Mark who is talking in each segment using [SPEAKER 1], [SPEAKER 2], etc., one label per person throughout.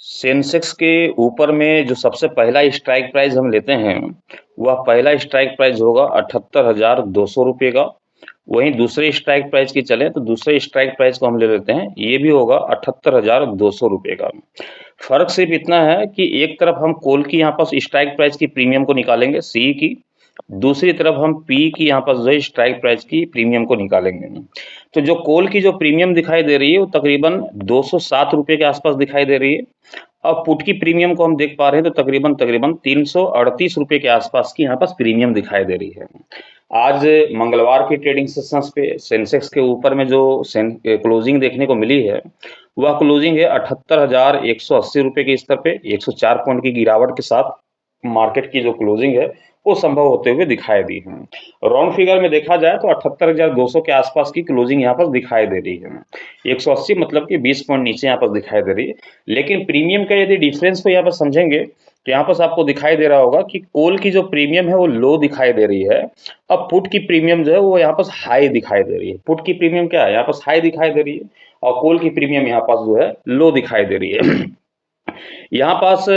[SPEAKER 1] Sensex के ऊपर में जो सबसे पहला स्ट्राइक प्राइस हम लेते हैं वह पहला स्ट्राइक प्राइस होगा 78,200 रुपये का। वहीं दूसरे स्ट्राइक प्राइस की चले तो दूसरे स्ट्राइक प्राइस को हम ले लेते हैं, ये भी होगा 78,200 रुपये का। फर्क सिर्फ इतना है कि एक तरफ हम कोल की यहाँ पर स्ट्राइक प्राइस की प्रीमियम को निकालेंगे सी की, दूसरी तरफ हम पी की यहाँ पर जो है स्ट्राइक प्राइस की प्रीमियम को निकालेंगे। तो जो कोल की जो प्रीमियम दिखाई दे रही है वो तकरीबन 207 रुपये के आसपास दिखाई दे रही है। अब पुट की प्रीमियम को हम देख पा रहे हैं तो तकरीबन तकरीबन 338 रुपये के आसपास की यहाँ पर प्रीमियम दिखाई दे रही है। आज मंगलवार की ट्रेडिंग सेशंस पे सेंसेक्स के ऊपर में जो क्लोजिंग देखने को मिली है वह क्लोजिंग है 78,180 रुपये के स्तर पे 104 पॉइंट की गिरावट के साथ मार्केट की जो क्लोजिंग है वो संभव होते हुए दिखाई दी है। राउंड फिगर में देखा जाए तो 78,200 के आसपास की क्लोजिंग यहाँ पर दिखाई दे रही है। 180 मतलब कि 20 पॉइंट नीचे यहाँ पर दिखाई दे रही है। लेकिन प्रीमियम का यदि डिफरेंस को यहाँ पर समझेंगे तो यहाँ पर आपको दिखाई दे रहा होगा कि कोल की जो प्रीमियम है वो लो दिखाई दे रही है। अब पुट की प्रीमियम जो है वो यहाँ पर हाई दिखाई दे रही है। पुट की प्रीमियम क्या है, यहाँ पर हाई दिखाई दे रही है और कोल की प्रीमियम यहाँ पास जो है लो दिखाई दे रही है। यहाँ पास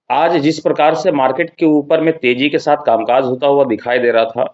[SPEAKER 1] आज जिस प्रकार से मार्केट के ऊपर में तेजी के साथ कामकाज होता हुआ दिखाई दे रहा था,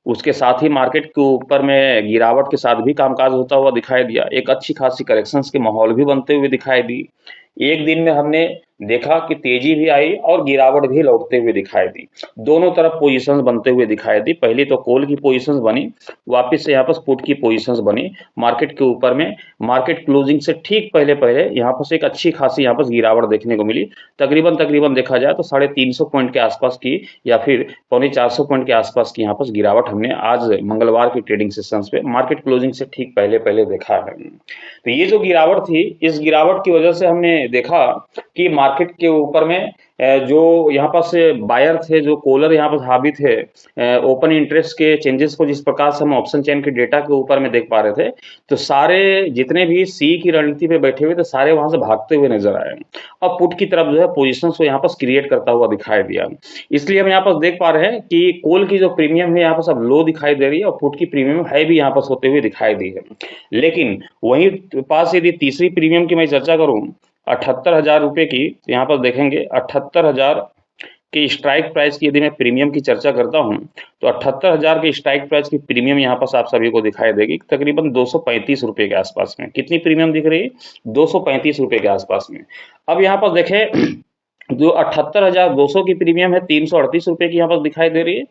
[SPEAKER 1] उसके साथ ही मार्केट के ऊपर में गिरावट के साथ भी कामकाज होता हुआ दिखाई दिया। एक अच्छी खासी करेक्शंस के माहौल भी बनते हुए दिखाई दी। एक दिन में हमने देखा कि तेजी भी आई और गिरावट भी लौटते हुए दिखाई दी। दोनों तरफ पोजीशंस बनते हुए दिखाई दी। पहले तो कोल की पोजीशंस बनी, वापस से यहाँ पर पुट की पोजीशंस बनी मार्केट के ऊपर में। मार्केट क्लोजिंग से ठीक पहले पहले यहाँ पर एक अच्छी खासी यहाँ पर गिरावट देखने को मिली। तकरीबन देखा जाए तो 350 पॉइंट के आसपास की या फिर 350 पॉइंट के आसपास की यहाँ पर गिरावट हमने आज मंगलवार की ट्रेडिंग सेशंस पे मार्केट क्लोजिंग से ठीक पहले पहले देखा है। तो ये जो गिरावट थी, इस गिरावट की वजह से हमने देखा कि मार्केट के ऊपर में जो यहाँ पर से बायर थे, जो कॉलर यहाँ पर हावी थे, ओपन इंटरेस्ट के चेंजेस को जिस प्रकार से हम ऑप्शन चेन के डेटा के ऊपर में देख पा रहे थे, तो सारे जितने भी सी की रणनीति पे बैठे हुए थे सारे वहां से भागते हुए नजर आए। अब पुट की तरफ जो है पोजीशन को यहाँ पर क्रिएट करता हुआ दिखाई दिया। इसलिए हम यहाँ पर देख पा रहे हैं कि कोल की जो प्रीमियम है यहाँ पर सब लो दिखाई दे रही है और पुट की प्रीमियम है भी यहाँ पर होते हुए दिखाई दी है। लेकिन वहीं पास यदि तीसरी प्रीमियम की मैं चर्चा करूं 78,000 रुपये की, यहाँ पर देखेंगे 78,000 की स्ट्राइक प्राइस की यदि मैं प्रीमियम की चर्चा करता हूं तो 78,000 की स्ट्राइक प्राइस की प्रीमियम यहाँ पर आप सभी को दिखाई देगी तकरीबन 235 रुपये के आसपास में। कितनी प्रीमियम दिख रही है? 235 रुपये के आसपास में। अब यहाँ पर देखें जो 78,200 की प्रीमियम है 338 रुपये की यहाँ पर दिखाई दे रही है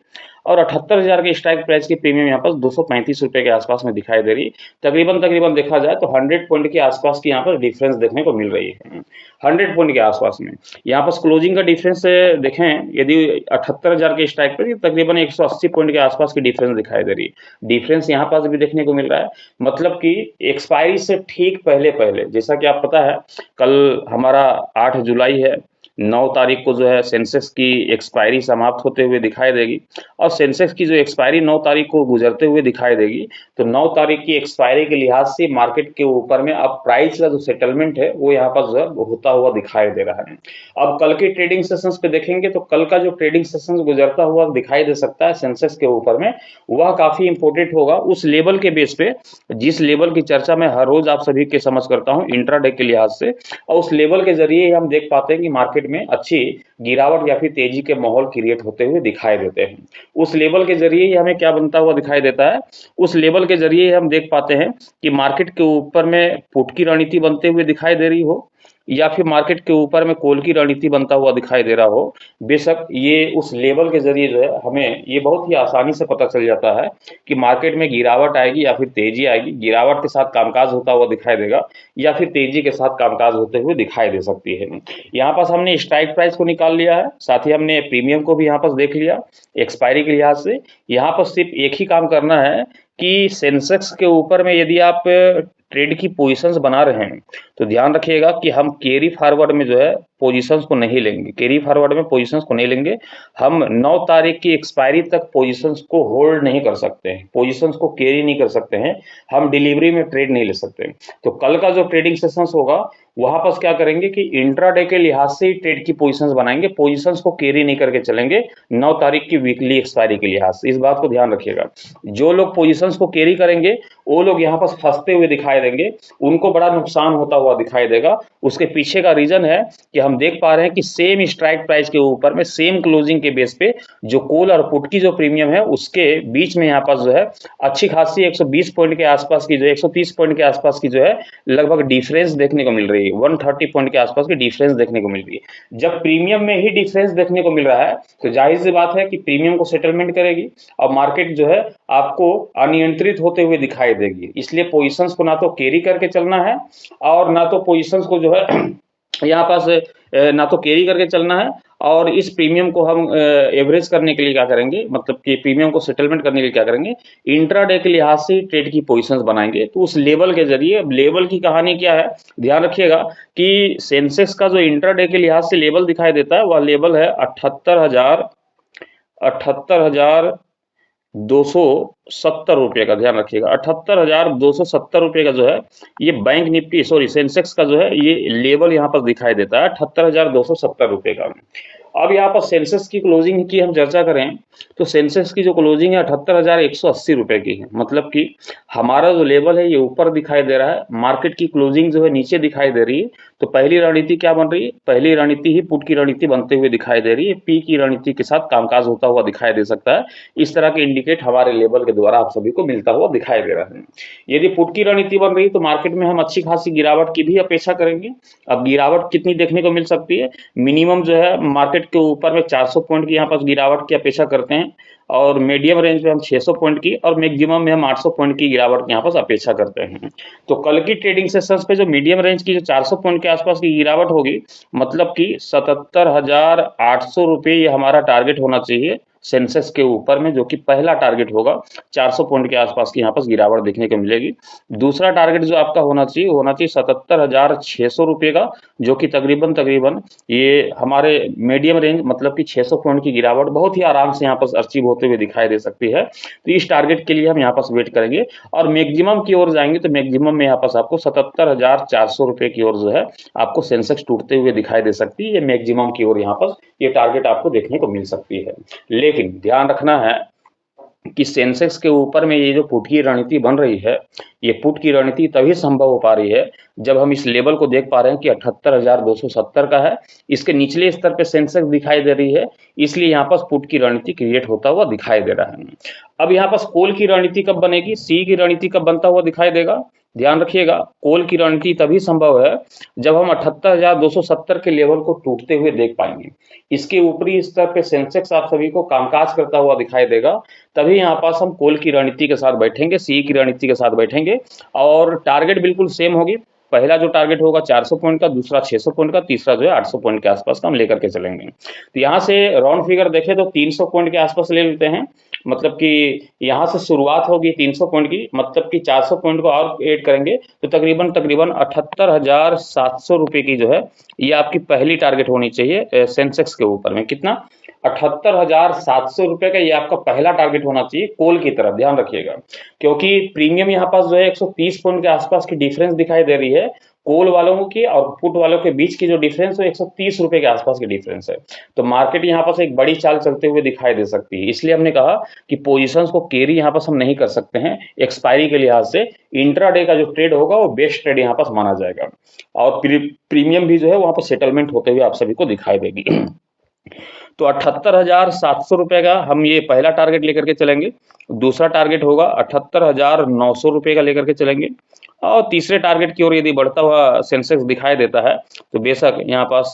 [SPEAKER 1] और 78,000 के स्ट्राइक प्राइस की प्रीमियम यहाँ पर 235 रुपये के आसपास में दिखाई दे रही है। तकरीबन देखा जाए तो 100 पॉइंट के आसपास की यहाँ पर डिफरेंस देखने को मिल रही है। 100 पॉइंट के आसपास में यहाँ पर क्लोजिंग का डिफरेंस देखें, यदि 78,000 के स्ट्राइक पर तकरीबन 180 पॉइंट के आसपास की डिफरेंस दिखाई दे रही है। डिफरेंस यहाँ पास भी देखने को मिल रहा है, मतलब कि एक्सपायरी से ठीक पहले पहले, जैसा कि आप पता है कल हमारा 8 जुलाई है, 9 तारीख को जो है सेंसेक्स की एक्सपायरी समाप्त होते हुए दिखाई देगी और सेंसेक्स की जो एक्सपायरी 9 तारीख को गुजरते हुए दिखाई देगी, तो 9 तारीख की एक्सपायरी के लिहाज से मार्केट के ऊपर में अब प्राइस का जो सेटलमेंट है वो यहाँ पर जो है होता हुआ दिखाई दे रहा है। अब कल के ट्रेडिंग सेशंस पे देखेंगे तो कल का जो ट्रेडिंग सेशंस गुजरता हुआ दिखाई दे सकता है सेंसेक्स के ऊपर में, वह काफी इंपोर्टेंट होगा उस लेवल के बेस पे जिस लेवल की चर्चा मैं हर रोज आप सभी के समझ करता हूँ इंट्राडे के लिहाज से, और उस लेवल के जरिए हम देख पाते हैं कि मार्केट में अच्छी गिरावट या फिर तेजी के माहौल क्रिएट होते हुए दिखाई देते हैं। उस लेवल के जरिए ही हमें क्या बनता हुआ दिखाई देता है, उस लेवल के जरिए हम देख पाते हैं कि मार्केट के ऊपर में पुट की रणनीति बनते हुए दिखाई दे रही हो या फिर मार्केट के ऊपर में कॉल की रणनीति बनता हुआ दिखाई दे रहा हो। बेशक ये उस लेवल के जरिए जो है हमें ये बहुत ही आसानी से पता चल जाता है कि मार्केट में गिरावट आएगी या फिर तेजी आएगी। गिरावट के साथ कामकाज होता हुआ दिखाई देगा या फिर तेजी के साथ कामकाज होते हुए दिखाई दे सकती है। यहाँ पास हमने स्ट्राइक प्राइस को निकाल लिया है, साथ ही हमने प्रीमियम को भी यहाँ पास देख लिया एक्सपायरी के लिहाज से। यहाँ पर सिर्फ एक ही काम करना है कि सेंसेक्स के ऊपर में यदि आप ट्रेड की पोजीशंस बना रहे हैं तो ध्यान रखिएगा कि हम कैरी फॉरवर्ड में जो है पोजीशंस को नहीं लेंगे, कैरी फॉरवर्ड में पोजीशंस को नहीं लेंगे। हम 9 तारीख की एक्सपायरी तक पोजीशंस को होल्ड नहीं कर सकते हैं, पोजीशंस को कैरी नहीं कर सकते हैं, हम डिलीवरी में ट्रेड नहीं ले सकते। तो कल का जो ट्रेडिंग सेशंस होगा वहां पर क्या करेंगे कि इंट्राडे के लिहाज से ही ट्रेड की पोजीशंस बनाएंगे, पोजीशंस को कैरी नहीं करके चलेंगे 9 तारीख की वीकली एक्सपायरी के लिहाज से। इस बात को ध्यान रखिएगा। जो लोग पोजीशंस को कैरी करेंगे वो लोग यहाँ पर फंसते हुए दिखाई देंगे, उनको बड़ा नुकसान होता हुआ दिखाई देगा। उसके पीछे का रीजन है कि हम देख पा रहे हैं कि सेम स्ट्राइक प्राइस के ऊपर में सेम क्लोजिंग के बेस पे जो कॉल और पुट की जो प्रीमियम है उसके बीच में यहाँ पर जो है अच्छी खासी 120 पॉइंट के आसपास की जो 130 पॉइंट के आसपास की जो है लगभग डिफरेंस देखने को मिल रही है, 130 पॉइंट के आसपास की डिफरेंस देखने को मिल रही है। जब प्रीमियम में ही डिफरेंस देखने को मिल रहा है तो जाहिर सी बात है कि प्रीमियम को सेटलमेंट करेगी और मार्केट जो है आपको अनियंत्रित होते हुए दिखाई देगी। इसलिए पोजीशंस को ना तो कैरी करके चलना है और ना तो पोजीशंस को जो है यहाँ पास ना तो कैरी करके चलना है, और इस प्रीमियम को हम एवरेज करने के लिए क्या करेंगे, मतलब कि प्रीमियम को सेटलमेंट करने के लिए क्या करेंगे, इंट्राडे के लिहाज से ट्रेड की पोजीशंस बनाएंगे। तो उस लेवल के जरिए, लेवल की कहानी क्या है, ध्यान रखिएगा कि सेंसेक्स का जो इंट्राडे के लिहाज से लेवल दिखाई देता है वह लेवल है 78,270 रुपये का। ध्यान रखिएगा 78,270 रुपये का जो है ये बैंक निफ्टी सेंसेक्स का जो है ये लेवल यहाँ पर दिखाई देता है 78,270 रुपये का। अब यहाँ पर सेंसेक्स की क्लोजिंग की हम चर्चा करें तो सेंसेक्स की जो क्लोजिंग है 78,180 रुपये की है, मतलब कि हमारा जो लेवल है ये ऊपर दिखाई दे रहा है, मार्केट की क्लोजिंग जो है नीचे दिखाई दे रही है। तो पहली रणनीति क्या बन रही है, पहली रणनीति ही पुट की रणनीति बनते हुए दिखाई दे रही है, पी की रणनीति के साथ कामकाज होता हुआ दिखाई दे सकता है। इस तरह के इंडिकेट हमारे लेवल के द्वारा आप सभी को मिलता हुआ दिखाई दे रहा है। यदि पुट की रणनीति बन रही है तो मार्केट में हम अच्छी खासी गिरावट की भी अपेक्षा करेंगे। अब गिरावट कितनी देखने को मिल सकती है, मिनिमम जो है मार्केट के ऊपर में 400 पॉइंट की यहाँ पर गिरावट की अपेक्षा करते हैं, और मीडियम रेंज में हम 600 पॉइंट की और मैक्सिमम में हम 800 पॉइंट की गिरावट यहाँ पर अपेक्षा करते हैं। तो कल की ट्रेडिंग सेशंस पे जो मीडियम रेंज की जो 400 पॉइंट के आसपास की गिरावट होगी, मतलब कि 77,800 रुपये ये हमारा टारगेट होना चाहिए सेंसेक्स के ऊपर में, जो कि पहला टारगेट होगा। 400 पॉइंट के आसपास की यहाँ पर गिरावट देखने को मिलेगी। दूसरा टारगेट जो आपका होना चाहिए 77,600 रुपये का, जो कि तकरीबन ये हमारे मीडियम रेंज, मतलब कि 600 पॉइंट की गिरावट बहुत ही आराम से यहाँ पर अचीव होते हुए दिखाई दे सकती है। तो इस टारगेट के लिए हम यहाँ पर वेट करेंगे और मैक्सिमम की ओर जाएंगे तो मैक्सिमम में यहाँ पर आपको 77,400 रुपये की ओर जो है आपको सेंसेक्स टूटते हुए दिखाई दे सकती है। ये मैक्सिमम की ओर यहाँ पर ये टारगेट आपको देखने को मिल सकती है। लेकिन ध्यान रखना है कि सेंसेक्स के ऊपर में ये जो पुट की रणनीति बन रही है, ये पुट की रणनीति तभी संभव हो पा रही है जब हम इस लेवल को देख पा रहे हैं कि 78,270 का है, इसके निचले स्तर पे सेंसेक्स दिखाई दे रही है, इसलिए यहाँ पर पुट की रणनीति क्रिएट होता हुआ दिखाई दे रहा है। अब यहाँ पर कॉल की रणनीति कब बनेगी, सी की रणनीति कब बनता हुआ दिखाई देगा, ध्यान रखिएगा। कॉल की रणनीति तभी संभव है जब हम 78,270 के लेवल को टूटते हुए देख पाएंगे, इसके ऊपरी स्तर पे सेंसेक्स आप सभी को कामकाज करता हुआ दिखाई देगा, तभी यहाँ पास हम कॉल की रणनीति के साथ बैठेंगे, सी की रणनीति के साथ बैठेंगे और टारगेट बिल्कुल सेम होगी। पहला जो टारगेट होगा 400 पॉइंट का, दूसरा 600 पॉइंट का, तीसरा जो है 800 पॉइंट के आसपास का हम लेकर के चलेंगे। तो यहाँ से राउंड फिगर देखें तो 300 पॉइंट के आसपास ले लेते हैं, मतलब कि यहाँ से शुरुआत होगी 300 पॉइंट की, मतलब कि 400 पॉइंट को और ऐड करेंगे तो तकरीबन 78,700 रुपये की जो है ये आपकी पहली टारगेट होनी चाहिए सेंसेक्स के ऊपर में। कितना, 78,700 रुपये का ये आपका पहला टारगेट होना चाहिए कॉल की तरफ। ध्यान रखिएगा क्योंकि प्रीमियम यहाँ पास जो है 130 पॉइंट के आसपास की डिफरेंस दिखाई दे रही है, कॉल वालों की और पुट वालों के बीच की जो डिफरेंस है 130 रुपए के आसपास की डिफरेंस है। तो मार्केट यहाँ पर एक बड़ी चाल चलते हुए दिखाई दे सकती है, इसलिए हमने कहा कि पोजीशंस को कैरी यहाँ पर हम नहीं कर सकते हैं एक्सपायरी के लिहाज से। इंट्राडे का जो ट्रेड होगा वो बेस्ट ट्रेड यहाँ पर माना जाएगा और प्रीमियम भी जो है वहां पर सेटलमेंट होते हुए आप सभी को दिखाई देगी। तो 78,700 रुपए का हम ये पहला टारगेट लेकर के चलेंगे, दूसरा टारगेट होगा 78,900 रुपए का लेकर के चलेंगे, और तीसरे टारगेट की ओर यदि बढ़ता हुआ सेंसेक्स दिखाई देता है तो बेशक यहाँ पास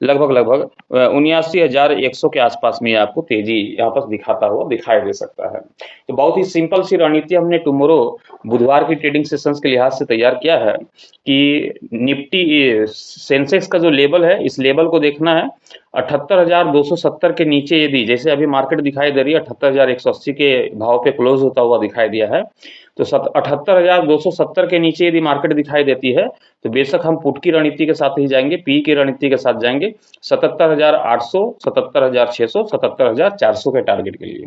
[SPEAKER 1] लगभग 79,100 के आसपास में आपको तेजी यहाँ पास दिखाता हुआ दिखाई दे सकता है। तो बहुत ही सिंपल सी रणनीति हमने टुमारो बुधवार की ट्रेडिंग सेशंस के लिहाज से तैयार किया है कि निफ्टी सेंसेक्स का जो लेवल है इस लेवल को देखना है 78,270 के नीचे, यदि जैसे अभी मार्केट दिखाई दे रही है 78,180 के भाव पे क्लोज होता हुआ दिखाई दिया है, तो 78,270 के नीचे यदि मार्केट दिखाई देती है तो बेशक हम पुट की रणनीति के साथ ही जाएंगे, पी की रणनीति के साथ जाएंगे 77,800, 77,600, 77,400 के टारगेट के लिए।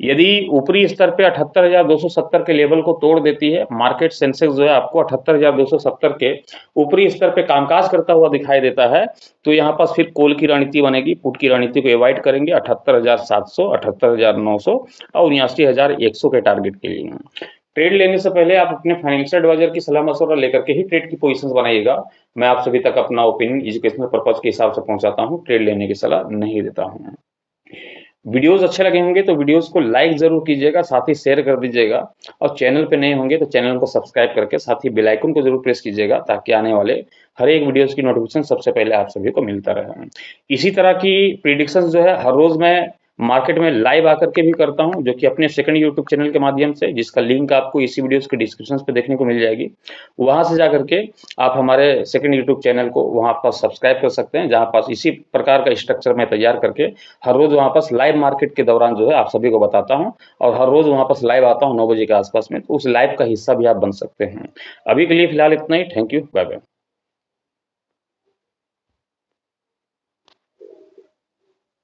[SPEAKER 1] यदि ऊपरी स्तर पे 78,270 के लेवल को तोड़ देती है, मार्केट सेंसेक्स जो है आपको 78,270 के ऊपरी स्तर पे कामकाज करता हुआ दिखाई देता है, तो यहाँ पास फिर कॉल की रणनीति बनेगी, पुट की रणनीति को एवॉइड करेंगे 78,700, 78,900 और 79,100 के टारगेट के लिए। ट्रेड लेने से पहले आप अपने फाइनेंशियल एडवाइजर की सलाह मशवरा लेकर के ही ट्रेड की पोजीशंस बनाइएगा। मैं आप सभी तक अपना ओपिनियन एजुकेशनल पर्पज के हिसाब से पहुंचाता हूं, ट्रेड लेने की सलाह नहीं देता हूं। वीडियोस अच्छे लगे होंगे तो वीडियोस को लाइक जरूर कीजिएगा, साथ ही शेयर कर दीजिएगा और चैनल पे नए होंगे तो चैनल को सब्सक्राइब करके साथ ही बेल आइकन को जरूर प्रेस कीजिएगा ताकि आने वाले हर एक वीडियोस की नोटिफिकेशन सबसे पहले आप सभी को मिलता रहे। इसी तरह की प्रिडिक्शंस जो है हर रोज मैं मार्केट में लाइव आकर के भी करता हूं, जो कि अपने सेकंड यूट्यूब चैनल के माध्यम से, जिसका लिंक आपको इसी वीडियोस के डिस्क्रिप्शन पे देखने को मिल जाएगी। वहां से जाकर के आप हमारे सेकंड यूट्यूब चैनल को वहां पर सब्सक्राइब कर सकते हैं, जहां पास इसी प्रकार का स्ट्रक्चर मैं तैयार करके हर रोज वहां पास लाइव मार्केट के दौरान जो है आप सभी को बताता हूं और हर रोज वहां पास लाइव आता हूं 9 बजे के आसपास में, तो उस लाइव का हिस्सा भी आप बन सकते हैं। अभी के लिए फिलहाल इतना ही। Thank you, bye bye.